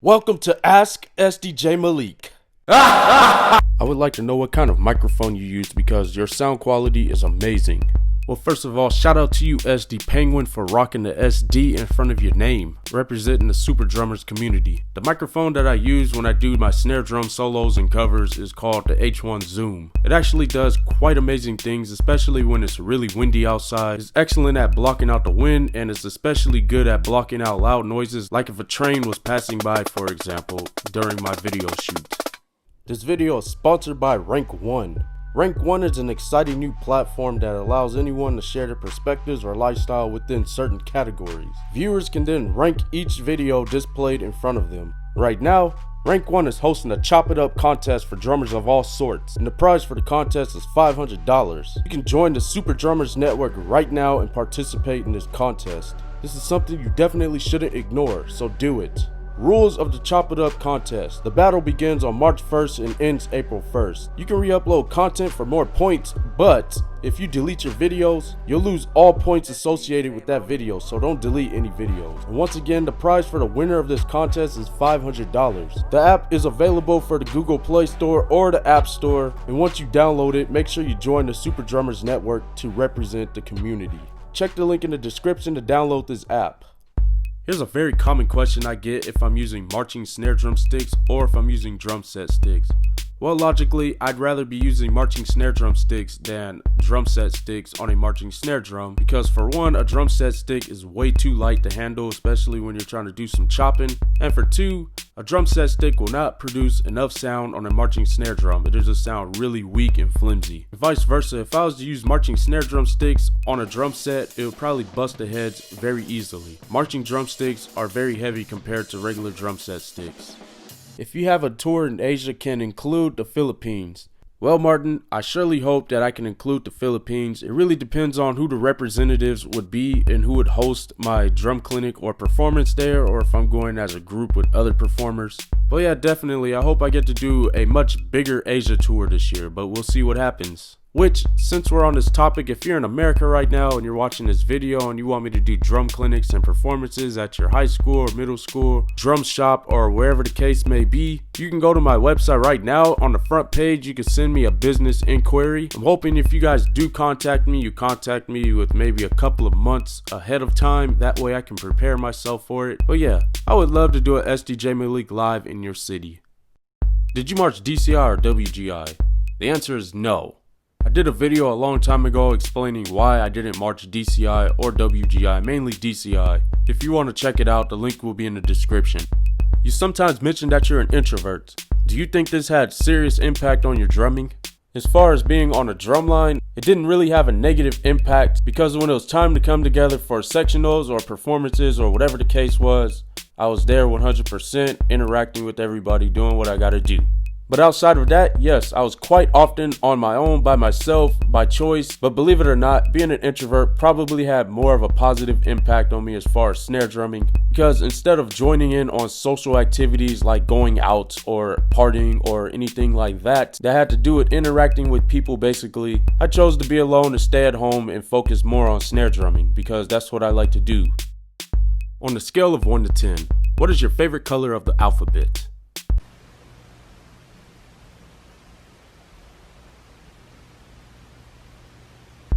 Welcome to Ask sdjmalik. I would like to know what kind of microphone you use because your sound quality is amazing. Well, first of all, shout out to you SD Penguin for rocking the SD in front of your name, representing the Super Drummers community. The microphone that I use when I do my snare drum solos and covers is called the H1 Zoom. It actually does quite amazing things, especially when it's really windy outside. It's excellent at blocking out the wind, and it's especially good at blocking out loud noises, like if a train was passing by, for example, during my video shoot. This video is sponsored by Rank 1. Rank 1 is an exciting new platform that allows anyone to share their perspectives or lifestyle within certain categories. Viewers can then rank each video displayed in front of them. Right now, Rank 1 is hosting a Chop It Up contest for drummers of all sorts, and the prize for the contest is $500. You can join the Super Drummers Network right now and participate in this contest. This is something you definitely shouldn't ignore, so do it. Rules of the Chop It Up contest. The battle begins on March 1st and ends April 1st. You can re-upload content for more points, but if you delete your videos, you'll lose all points associated with that video, so don't delete any videos. And once again, the prize for the winner of this contest is $500. The app is available for the Google Play Store or the App Store, and once you download it, make sure you join the Super Drummers Network to represent the community. Check the link in the description to download this app. Here's a very common question I get if I'm using marching snare drum sticks or if I'm using drum set sticks. Well, logically, I'd rather be using marching snare drum sticks than drum set sticks on a marching snare drum because for one, a drum set stick is way too light to handle, especially when you're trying to do some chopping, and for two, a drum set stick will not produce enough sound on a marching snare drum. It'll just sound really weak and flimsy. And vice versa, if I was to use marching snare drum sticks on a drum set, it would probably bust the heads very easily. Marching drum sticks are very heavy compared to regular drum set sticks. If you have a tour in Asia can include the Philippines. Well, Martin, I surely hope that I can include the Philippines. It really depends on who the representatives would be and who would host my drum clinic or performance there, or if I'm going as a group with other performers. But yeah, definitely, I hope I get to do a much bigger Asia tour this year, but we'll see what happens. Which, since we're on this topic, if you're in America right now and you're watching this video and you want me to do drum clinics and performances at your high school or middle school, drum shop, or wherever the case may be, you can go to my website right now. On the front page, you can send me a business inquiry. I'm hoping if you guys do contact me, you contact me with maybe a couple of months ahead of time. That way I can prepare myself for it. But yeah, I would love to do a sdjmalik live in your city. Did you march DCI or WGI? The answer is no. I did a video a long time ago explaining why I didn't march DCI or WGI, mainly DCI. If you want to check it out, the link will be in the description. You sometimes mention that you're an introvert. Do you think this had serious impact on your drumming? As far as being on a drum line, it didn't really have a negative impact because when it was time to come together for sectionals or performances or whatever the case was, I was there 100% interacting with everybody, doing what I gotta do. But outside of that, yes, I was quite often on my own, by myself, by choice. But believe it or not, being an introvert probably had more of a positive impact on me as far as snare drumming. Because instead of joining in on social activities like going out or partying or anything like that had to do with interacting with people basically, I chose to be alone and stay at home and focus more on snare drumming because that's what I like to do. On a scale of 1 to 10, what is your favorite color of the alphabet?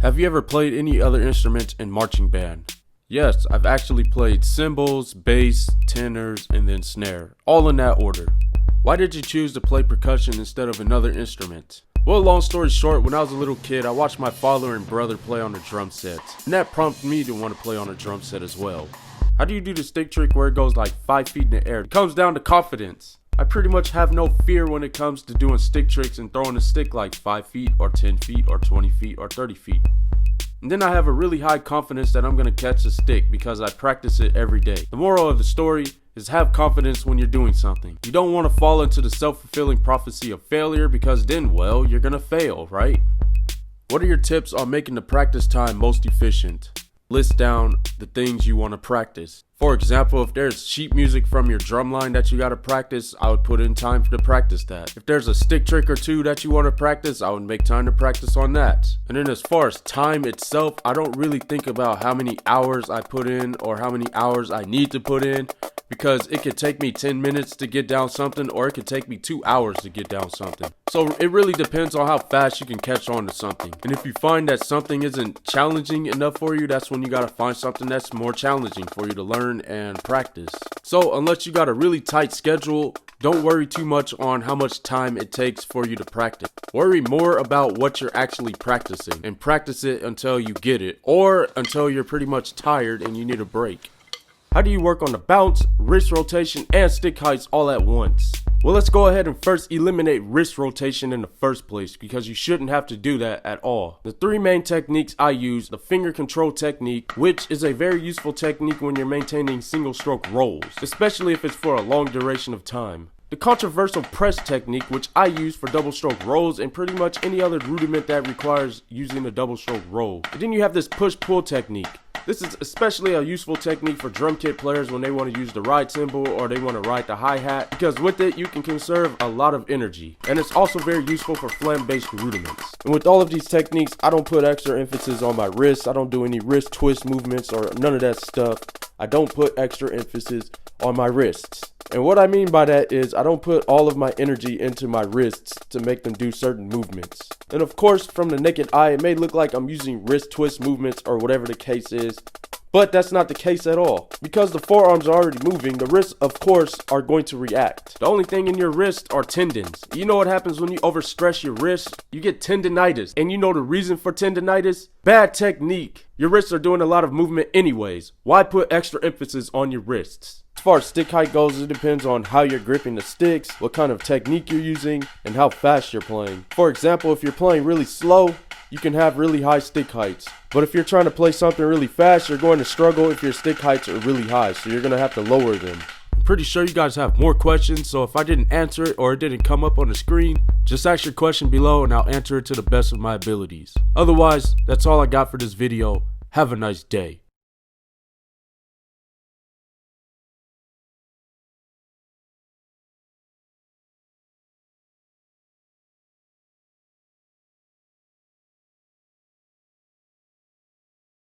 Have you ever played any other instruments in marching band? Yes, I've actually played cymbals, bass, tenors, and then snare, all in that order. Why did you choose to play percussion instead of another instrument? Well, long story short, when I was a little kid, I watched my father and brother play on a drum set, and that prompted me to want to play on a drum set as well. How do you do the stick trick where it goes like 5 feet in the air? It comes down to confidence. I pretty much have no fear when it comes to doing stick tricks and throwing a stick like 5 feet or 10 feet or 20 feet or 30 feet. And then I have a really high confidence that I'm going to catch a stick because I practice it every day. The moral of the story is have confidence when you're doing something. You don't want to fall into the self-fulfilling prophecy of failure because then, well, you're going to fail, right? What are your tips on making the practice time most efficient? List down the things you want to practice. For example, if there's sheet music from your drum line that you gotta practice, I would put in time to practice that. If there's a stick trick or two that you want to practice, I would make time to practice on that. And then as far as time itself, I don't really think about how many hours I put in or how many hours I need to put in, because it could take me 10 minutes to get down something, or it could take me 2 hours to get down something. So it really depends on how fast you can catch on to something. And if you find that something isn't challenging enough for you, that's when you gotta find something that's more challenging for you to learn and practice. So unless you got a really tight schedule, don't worry too much on how much time it takes for you to practice. Worry more about what you're actually practicing, and practice it until you get it, or until you're pretty much tired and you need a break. How do you work on the bounce, wrist rotation, and stick heights all at once? Well, let's go ahead and first eliminate wrist rotation in the first place, because you shouldn't have to do that at all. The three main techniques I use: the finger control technique, which is a very useful technique when you're maintaining single stroke rolls, especially if it's for a long duration of time. The controversial press technique, which I use for double stroke rolls and pretty much any other rudiment that requires using a double stroke roll. And then you have this push-pull technique. This is especially a useful technique for drum kit players when they want to use the ride cymbal or they want to ride the hi-hat, because with it you can conserve a lot of energy. And it's also very useful for flam-based rudiments. And with all of these techniques, I don't put extra emphasis on my wrists. I don't do any wrist twist movements or none of that stuff. I don't put extra emphasis on my wrists. And what I mean by that is I don't put all of my energy into my wrists to make them do certain movements. And of course, from the naked eye, it may look like I'm using wrist twist movements or whatever the case is, but that's not the case at all. Because the forearms are already moving, the wrists, of course, are going to react. The only thing in your wrist are tendons. You know what happens when you overstress your wrist? You get tendinitis. And you know the reason for tendinitis? Bad technique. Your wrists are doing a lot of movement anyways. Why put extra emphasis on your wrists? As far as stick height goes, it depends on how you're gripping the sticks, what kind of technique you're using, and how fast you're playing. For example, if you're playing really slow, you can have really high stick heights. But if you're trying to play something really fast, you're going to struggle if your stick heights are really high, so you're going to have to lower them. I'm pretty sure you guys have more questions, so if I didn't answer it or it didn't come up on the screen, just ask your question below and I'll answer it to the best of my abilities. Otherwise, that's all I got for this video. Have a nice day.